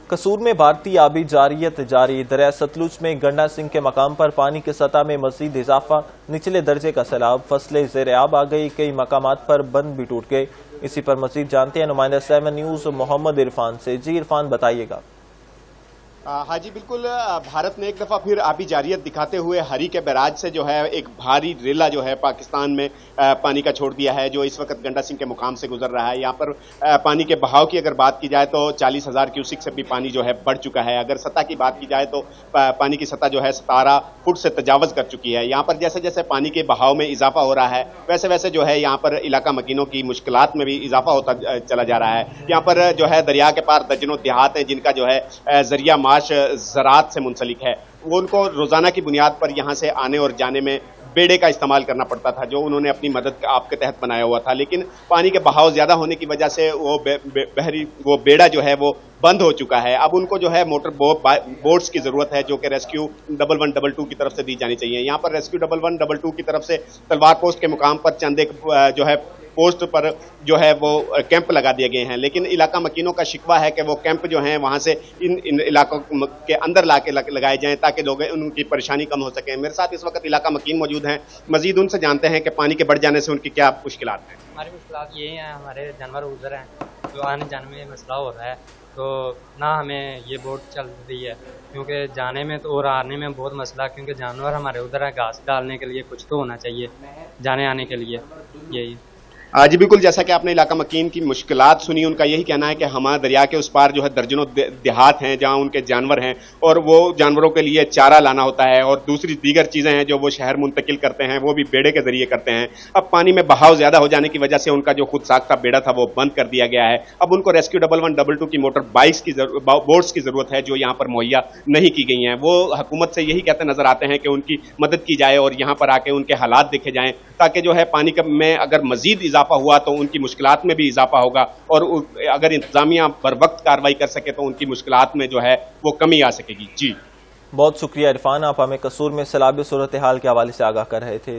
कसूर में भारतीय आबी जारियत जारी। दरिया सतलुज में गंडा सिंह के मकाम पर पानी की सतह में मजीद इजाफा, निचले दर्जे का सैलाब, फसलें ज़ेर आब आ गई, कई मकामात पर बंद भी टूट गए। इसी पर मजीद जानते हैं नुमाइंदा 7 न्यूज़ मोहम्मद इरफान से। जी इरफान, बताइएगा। हाँ जी बिल्कुल, भारत ने एक दफा फिर आबी जारियत दिखाते हुए हरी के बैराज से जो है एक भारी रेला जो है पाकिस्तान में पानी का छोड़ दिया है, जो इस वक्त गंडा सिंह के मुकाम से गुजर रहा है। यहाँ पर पानी के बहाव की अगर बात की जाए तो 40,000 क्यूसिक से भी पानी जो है बढ़ चुका है। अगर सतह की बात की जाए तो पानी की सतह जो है 17 फुट से तजावज कर चुकी है। यहाँ पर जैसे जैसे पानी के बहाव में इजाफा हो रहा है वैसे वैसे जो है यहाँ पर इलाका मकीनों की मुश्किलात में भी इजाफा होता चला जा रहा है। यहाँ पर जो है दरिया के पार दर्जनों देहात हैं जिनका जो है जरिया ज़राअत से मुंसलिक है। वो उनको रोजाना की बुनियाद पर यहाँ से आने और जाने में बेड़े का इस्तेमाल करना पड़ता था, जो उन्होंने अपनी मदद आपके तहत बनाया हुआ था। लेकिन पानी के बहाव ज्यादा होने की वजह से वो बेड़ा जो है वो बंद हो चुका है। अब उनको जो है मोटर बोट्स की जरूरत है, जो कि रेस्क्यू 1112 की तरफ से दी जानी चाहिए। यहाँ पर रेस्क्यू 1112 की तरफ से तलवार पोस्ट के मुकाम पर चंद एक जो है पोस्ट पर जो है वो कैंप लगा दिए गए हैं। लेकिन इलाका मकीनों का शिकवा है कि वो कैंप जो हैं वहां से इन इलाकों के अंदर लाके लगाए जाएं ताकि लोग उनकी परेशानी कम हो सके। मेरे साथ इस वक्त इलाका मकीन मौजूद हैं, मजीद उनसे जानते हैं कि पानी के बढ़ जाने से उनकी क्या मुश्किलात हैं। हमारी मुश्किलात ये हैं, हमारे जानवर गुजर हैं, जो आने जाने में मसला हो रहा है, तो ना हमें ये बोट चल रही है क्योंकि जाने में तो और आने में बहुत मसला, क्योंकि जानवर हमारे उधर है, घास डालने के लिए कुछ तो होना चाहिए जाने आने के लिए। यही जी बिल्कुल, जैसा कि आपने इलाका मकीन की मुश्किलात सुनी, उनका यही कहना है कि हमारे दरिया के उस पार जो है दर्जनों देहात हैं जहां उनके जानवर हैं और वो जानवरों के लिए चारा लाना होता है और दूसरी दीगर चीजें हैं जो वो शहर मुंतकिल करते हैं, वो भी बेड़े के जरिए करते हैं। अब पानी में बहाव ज्यादा हो जाने की वजह से उनका जो खुद साख्ता बेड़ा था वो बंद कर दिया गया है। अब उनको रेस्क्यू 1112 की मोटर बोट्स की जरूरत है, जो यहाँ पर मुहैया नहीं की गई हैं। वो हुकूमत से यही कहते नजर आते हैं कि उनकी मदद की जाए और यहाँ पर आके उनके हालात देखे जाएं, ताकि जो है पानी में अगर मजीद इजाफा हुआ तो उनकी मुश्किलात में भी इजाफा होगा और अगर इंतजामिया बर वक्त कार्रवाई कर सके तो उनकी मुश्किलात में जो है वो कमी आ सकेगी। जी बहुत शुक्रिया इरफान, आप हमें कसूर में सैलाबी सूरत हाल के हवाले से आगाह कर रहे थे।